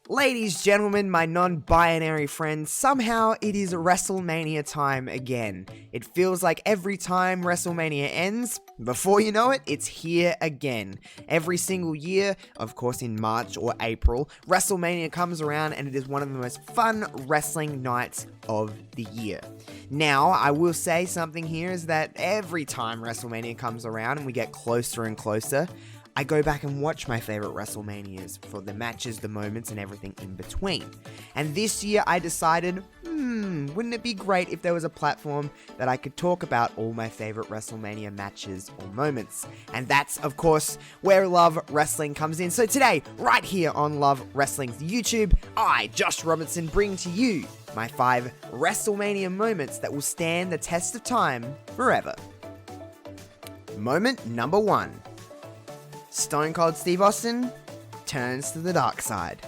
Ladies, gentlemen, my non-binary friends, somehow it is WrestleMania time again. It feels like every time WrestleMania ends, before you know it, it's here again. Every single year, of course in March or April, WrestleMania comes around and it is one of the most fun wrestling nights of the year. Now, I will say something here is that every time WrestleMania comes around and we get closer and closer, I go back and watch my favorite WrestleManias for the matches, the moments, and everything in between. And this year I decided, wouldn't it be great if there was a platform that I could talk about all my favorite WrestleMania matches or moments? And that's, of course, where Love Wrestling comes in. So today, right here on Love Wrestling's YouTube, I, Josh Robertson, bring to you my 5 WrestleMania moments that will stand the test of time forever. Moment number 1. Stone Cold Steve Austin turns to the dark side.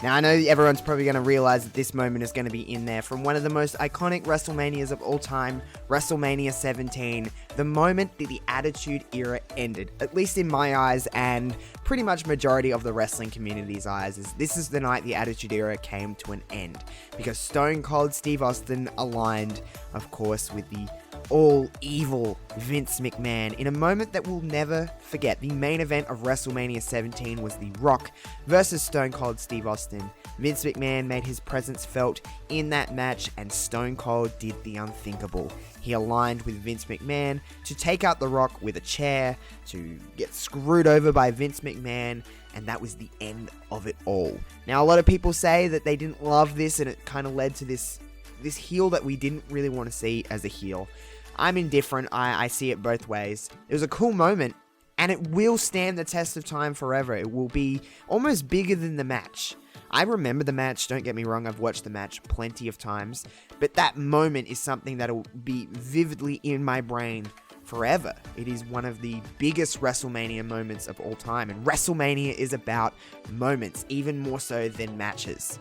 Now, I know everyone's probably going to realize that this moment is going to be in there from one of the most iconic WrestleManias of all time, WrestleMania 17, the moment that the Attitude Era ended, at least in my eyes and pretty much majority of the wrestling community's eyes. This is the night the Attitude Era came to an end, because Stone Cold Steve Austin aligned, of course, with the all-evil Vince McMahon in a moment that we'll never forget. The main event of WrestleMania 17 was The Rock versus Stone Cold Steve Austin. Vince McMahon made his presence felt in that match, and Stone Cold did the unthinkable. He aligned with Vince McMahon to take out The Rock with a chair, to get screwed over by Vince McMahon, and that was the end of it all. Now, a lot of people say that they didn't love this, and it kind of led to this heel that we didn't really want to see as a heel. I'm indifferent. I see it both ways. It was a cool moment, and it will stand the test of time forever. It will be almost bigger than the match. I remember the match, don't get me wrong, I've watched the match plenty of times, but that moment is something that will be vividly in my brain forever. It is one of the biggest WrestleMania moments of all time, and WrestleMania is about moments, even more so than matches.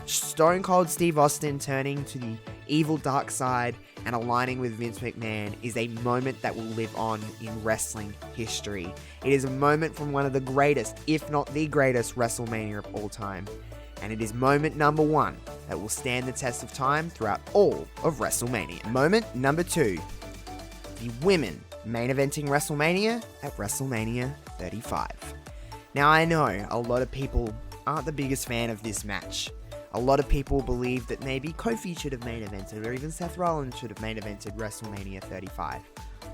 Stone Cold Steve Austin turning to the evil dark side and aligning with Vince McMahon is a moment that will live on in wrestling history. It is a moment from one of the greatest, if not the greatest, WrestleMania of all time. And it is moment number 1 that will stand the test of time throughout all of WrestleMania. Moment number 2. The women main eventing WrestleMania at WrestleMania 35. Now, I know a lot of people aren't the biggest fan of this match. A lot of people believe that maybe Kofi should have main evented, or even Seth Rollins should have main evented WrestleMania 35.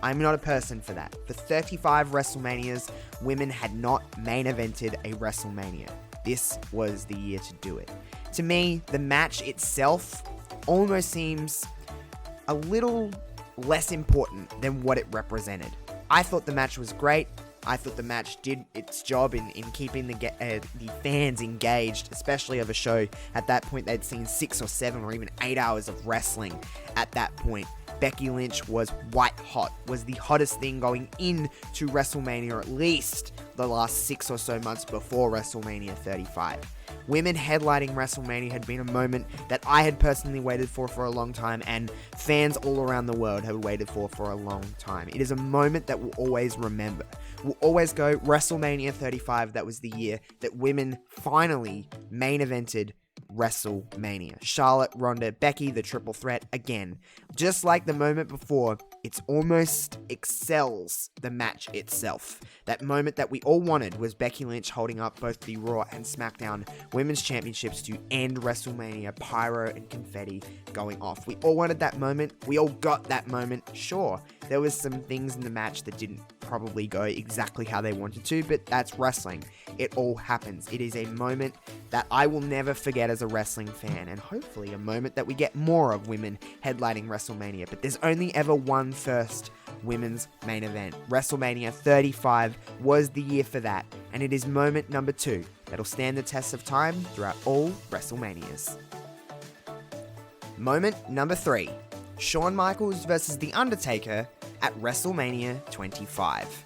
I'm not a person for that. For 35 WrestleManias, women had not main evented a WrestleMania. This was the year to do it. To me, the match itself almost seems a little less important than what it represented. I thought the match was great. I thought the match did its job in keeping the fans engaged, especially of a show. At that point, they'd seen 6 or 7 or even 8 hours of wrestling at that point. Becky Lynch was white hot, was the hottest thing going into WrestleMania, or at least the last 6 or so months before WrestleMania 35. Women headlining WrestleMania had been a moment that I had personally waited for a long time, and fans all around the world had waited for a long time. It is a moment that we'll always remember. We'll always go, WrestleMania 35, that was the year that women finally main evented WrestleMania. Charlotte, Ronda, Becky, the triple threat again. Just like the moment before, it almost excels the match itself. That moment that we all wanted was Becky Lynch holding up both the Raw and SmackDown Women's Championships to end WrestleMania, pyro and confetti going off. We all wanted that moment. We all got that moment. Sure, there was some things in the match that didn't probably go exactly how they wanted to, but that's wrestling. It all happens. It is a moment that I will never forget as a wrestling fan, and hopefully a moment that we get more of women headlining WrestleMania. But there's only ever one first women's main event. WrestleMania 35 was the year for that, and it is moment number 2 that'll stand the test of time throughout all WrestleManias. Moment number 3. Shawn Michaels versus The Undertaker at WrestleMania 25.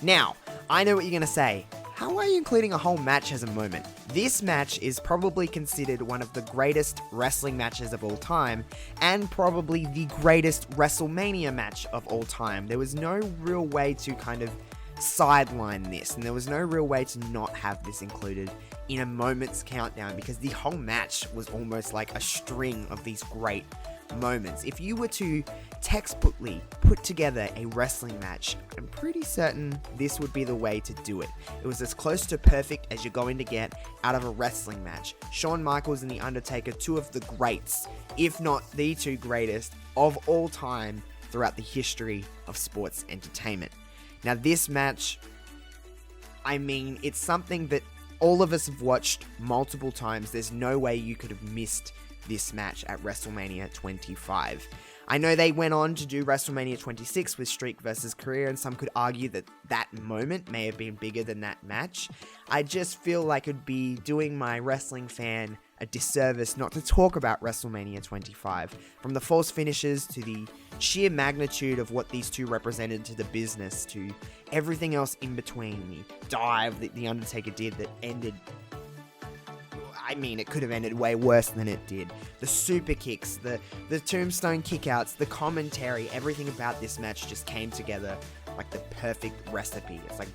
Now, I know what you're going to say. How are you including a whole match as a moment? This match is probably considered one of the greatest wrestling matches of all time, and probably the greatest WrestleMania match of all time. There was no real way to kind of sideline this, and there was no real way to not have this included in a moment's countdown, because the whole match was almost like a string of these great moments. If you were to textbookly put together a wrestling match, I'm pretty certain this would be the way to do it. It was as close to perfect as you're going to get out of a wrestling match. Shawn Michaels and The Undertaker, two of the greats, if not the two greatest of all time throughout the history of sports entertainment. Now this match, I mean, it's something that all of us have watched multiple times. There's no way you could have missed this match at WrestleMania 25. I know they went on to do WrestleMania 26 with Streak versus Career, and some could argue that that moment may have been bigger than that match. I just feel like it'd be doing my wrestling fan a disservice not to talk about WrestleMania 25. From the false finishes to the sheer magnitude of what these two represented to the business, to everything else in between, the dive that The Undertaker did that ended, I mean, it could have ended way worse than it did. The super kicks, the tombstone kickouts, the commentary, everything about this match just came together like the perfect recipe. It's like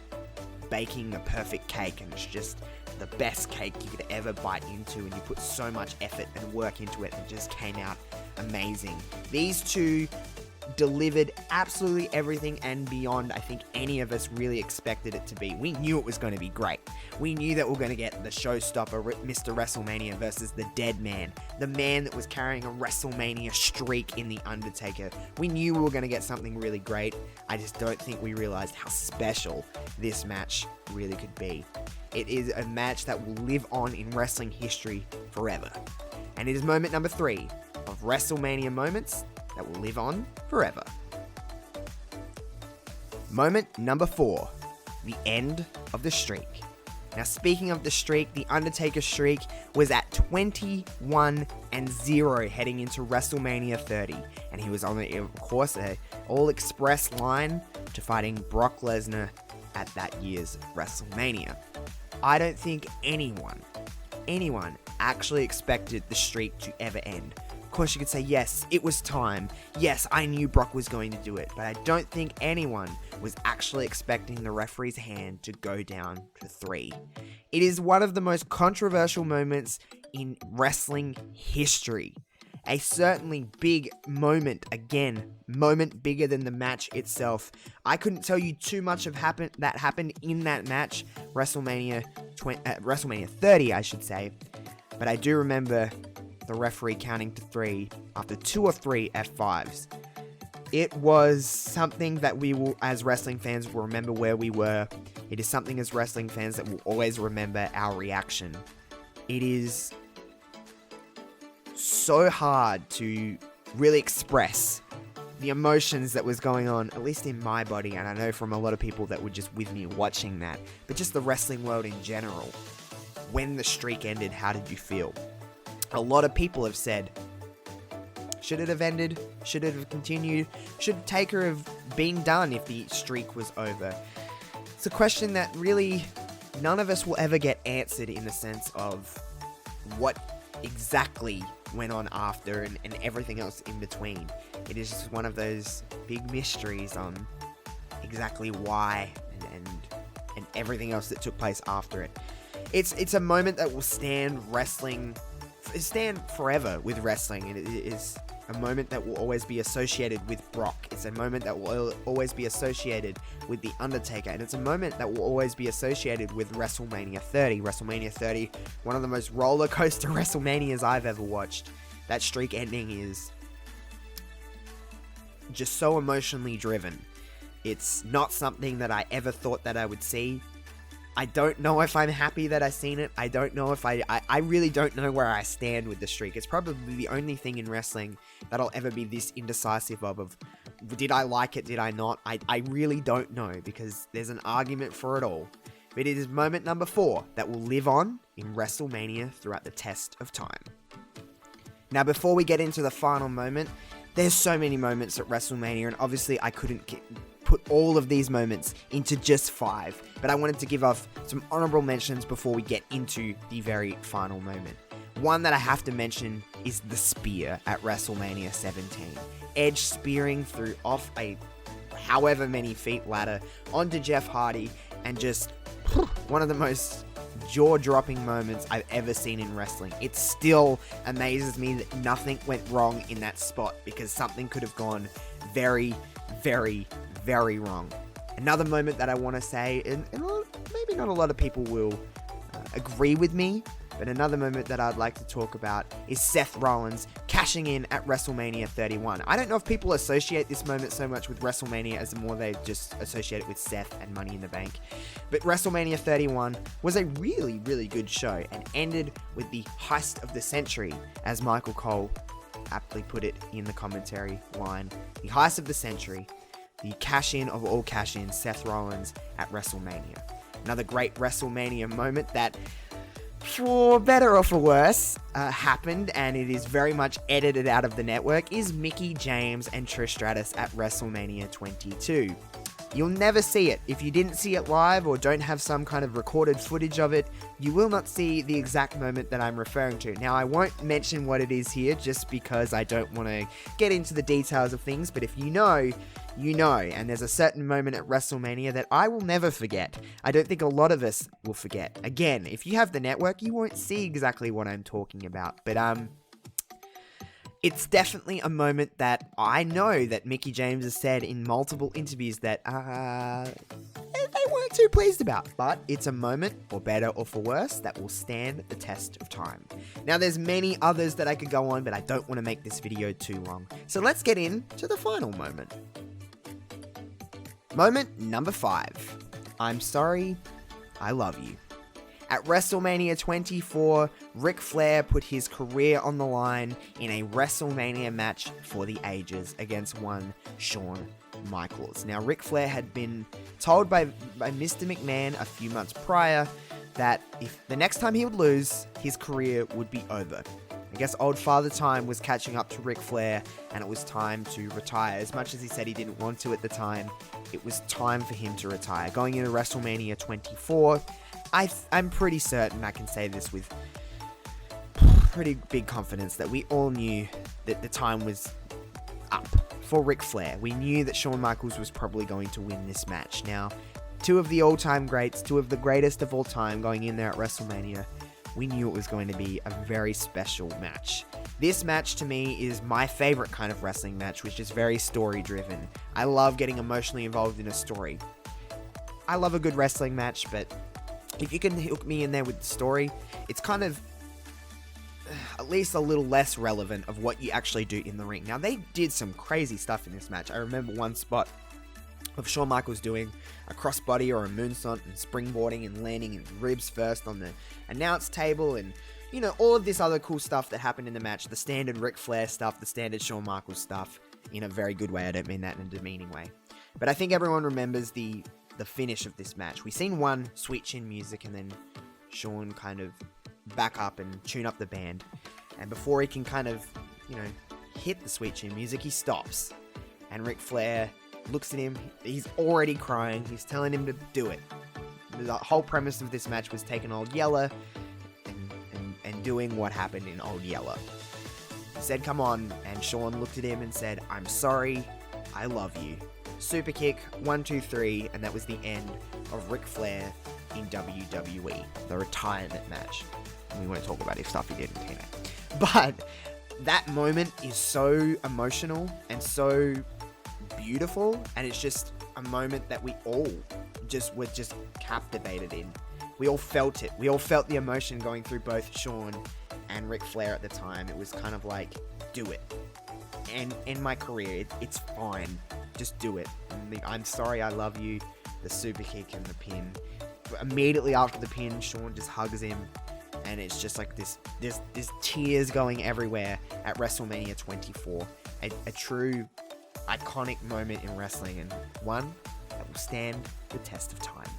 baking a perfect cake, and it's just the best cake you could ever bite into, and you put so much effort and work into it, and it just came out amazing. These two delivered absolutely everything and beyond I think any of us really expected it to be. We knew it was going to be great. We knew that we were going to get the showstopper Mr. WrestleMania versus the dead man, the man that was carrying a WrestleMania streak in The Undertaker. We knew we were going to get something really great. I just don't think we realized how special this match really could be. It is a match that will live on in wrestling history forever. And it is moment number 3 of WrestleMania moments that will live on forever. Moment number 4, the end of the streak. Now, speaking of the streak, the Undertaker streak was at 21-0 heading into WrestleMania 30, and he was on, of course, a all-express line to fighting Brock Lesnar at that year's WrestleMania. I don't think anyone actually expected the streak to ever end. Of course, you could say, yes, it was time. Yes, I knew Brock was going to do it. But I don't think anyone was actually expecting the referee's hand to go down to 3. It is one of the most controversial moments in wrestling history. A certainly big moment, again, moment bigger than the match itself. I couldn't tell you too much of that happened in that match, WrestleMania 30, I should say. But I do remember the referee counting to 3 after 2 or 3 F5s. It was something that we will, as wrestling fans, will remember where we were. It is something as wrestling fans that will always remember our reaction. It is so hard to really express the emotions that was going on, at least in my body, and I know from a lot of people that were just with me watching that, but just the wrestling world in general. When the streak ended, how did you feel? A lot of people have said, should it have ended? Should it have continued? Should Taker have been done if the streak was over? It's a question that really none of us will ever get answered, in the sense of what exactly went on after and everything else in between. It is just one of those big mysteries on exactly why and everything else that took place after it. It's a moment that will stand forever with wrestling, and it is a moment that will always be associated with Brock. It's a moment that will always be associated with The Undertaker, and it's a moment that will always be associated with WrestleMania 30. WrestleMania 30, one of the most roller coaster WrestleManias I've ever watched. That streak ending is just so emotionally driven. It's not something that I ever thought that I would see. I don't know if I'm happy that I've seen it. I don't know if I really don't know where I stand with the streak. It's probably the only thing in wrestling that I'll ever be this indecisive of did I like it, did I not? I really don't know, because there's an argument for it all. But it is moment number 4 that will live on in WrestleMania throughout the test of time. Now, before we get into the final moment, there's so many moments at WrestleMania, and obviously I couldn't put all of these moments into just 5, but I wanted to give off some honorable mentions before we get into the very final moment. One that I have to mention is the spear at WrestleMania 17. Edge spearing through off a however many feet ladder onto Jeff Hardy, and just one of the most jaw-dropping moments I've ever seen in wrestling. It still amazes me that nothing went wrong in that spot, because something could have gone very, very, very wrong. Another moment that I want to say, and maybe not a lot of people will agree with me, but another moment that I'd like to talk about is Seth Rollins cashing in at WrestleMania 31. I don't know if people associate this moment so much with WrestleMania as the more they just associate it with Seth and Money in the Bank. But WrestleMania 31 was a really, really good show and ended with the heist of the century, as Michael Cole aptly put it in the commentary line. The heist of the century, the cash-in of all cash-ins, Seth Rollins at WrestleMania. Another great WrestleMania moment that, for better or for worse, happened, and it is very much edited out of the network, is Mickie James and Trish Stratus at WrestleMania 22. You'll never see it. If you didn't see it live or don't have some kind of recorded footage of it, you will not see the exact moment that I'm referring to. Now, I won't mention what it is here just because I don't want to get into the details of things, but if you know, you know, and there's a certain moment at WrestleMania that I will never forget. I don't think a lot of us will forget. Again, if you have the network, you won't see exactly what I'm talking about, but it's definitely a moment that I know that Mickie James has said in multiple interviews that they weren't too pleased about. But it's a moment, for better or for worse, that will stand the test of time. Now, there's many others that I could go on, but I don't want to make this video too long. So let's get into the final moment. Moment number 5. I'm sorry, I love you. At WrestleMania 24, Ric Flair put his career on the line in a WrestleMania match for the ages against one Shawn Michaels. Now, Ric Flair had been told by Mr. McMahon a few months prior that if the next time he would lose, his career would be over. I guess old Father Time was catching up to Ric Flair, and it was time to retire. As much as he said he didn't want to at the time, it was time for him to retire. Going into WrestleMania 24, I'm pretty certain I can say this with pretty big confidence that we all knew that the time was up for Ric Flair. We knew that Shawn Michaels was probably going to win this match. Now, two of the all-time greats, two of the greatest of all time going in there at WrestleMania, we knew it was going to be a very special match. This match to me is my favorite kind of wrestling match, which is very story-driven. I love getting emotionally involved in a story. I love a good wrestling match, but if you can hook me in there with the story, it's kind of at least a little less relevant of what you actually do in the ring. Now, they did some crazy stuff in this match. I remember one spot of Shawn Michaels doing a crossbody or a moonsault and springboarding and landing in ribs first on the announce table, and, you know, all of this other cool stuff that happened in the match. The standard Ric Flair stuff, the standard Shawn Michaels stuff, in a very good way. I don't mean that in a demeaning way. But I think everyone remembers the finish of this match. We've seen one sweet chin music and then Shawn kind of back up and tune up the band. And before he can kind of, you know, hit the sweet chin music, he stops. And Ric Flair looks at him. He's already crying. He's telling him to do it. The whole premise of this match was taking Old Yeller and doing what happened in Old Yeller. He said, come on. And Shawn looked at him and said, I'm sorry. I love you. Super kick, 1, 2, 3, and that was the end of Ric Flair in WWE, the retirement match. And we won't talk about his stuff he did in TNA. But that moment is so emotional and so beautiful, and it's just a moment that we all were just captivated in. We all felt it. We all felt the emotion going through both Shawn and Ric Flair at the time. It was kind of like, do it. And in my career, it's fine. Just do it. I'm sorry, I love you. The super kick and the pin. But immediately after the pin, Shawn just hugs him, and it's just like this. There's tears going everywhere at WrestleMania 24. A true iconic moment in wrestling, and one that will stand the test of time.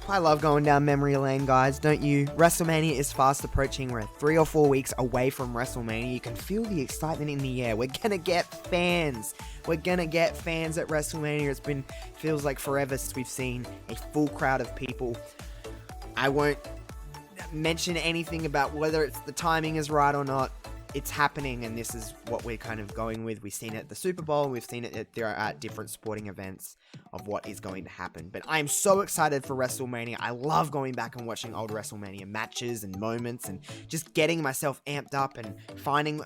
I love going down memory lane, guys, don't you? WrestleMania is fast approaching. We're 3 or 4 weeks away from WrestleMania. You can feel the excitement in the air. We're gonna get fans. We're gonna get fans at WrestleMania. Feels like forever since we've seen a full crowd of people. I won't mention anything about whether the timing is right or not. it's happening, and this is what we're kind of going with. We've seen it at the Super Bowl, we've seen it at different sporting events of what is going to happen. But I'm so excited for WrestleMania. I love going back and watching old WrestleMania matches and moments and just getting myself amped up and finding,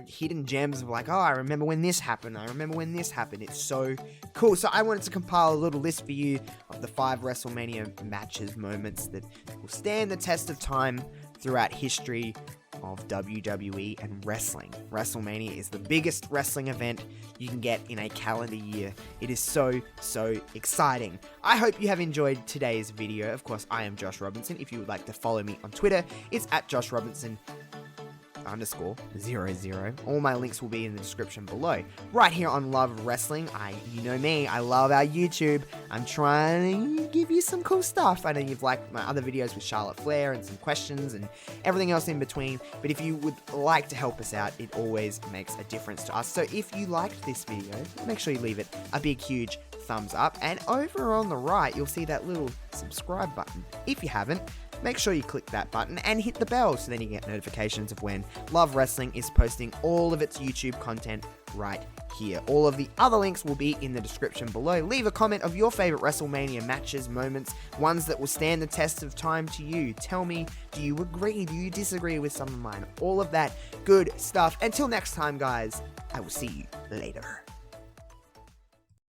hidden gems of like, oh, I remember when this happened. I remember when this happened. It's so cool. So I wanted to compile a little list for you of the 5 WrestleMania matches, moments that will stand the test of time throughout history of WWE and wrestling. WrestleMania is the biggest wrestling event you can get in a calendar year. It is so exciting. I hope you have enjoyed today's video. Of course, I am Josh Robinson. If you would like to follow me on Twitter, it's at Josh Robinson _00. All my links will be in the description below. Right here on Love Wrestling, you know me, I love our YouTube. I'm trying to give you some cool stuff. I know you've liked my other videos with Charlotte Flair and some questions and everything else in between, but if you would like to help us out, it always makes a difference to us. So if you liked this video, make sure you leave it a big, huge thumbs up, and over on the right, you'll see that little subscribe button. If you haven't, make sure you click that button and hit the bell so then you get notifications of when Love Wrestling is posting all of its YouTube content right here. All of the other links will be in the description below. Leave a comment of your favorite WrestleMania matches, moments, ones that will stand the test of time to you. Tell me, do you agree? Do you disagree with some of mine? All of that good stuff. Until next time, guys, I will see you later.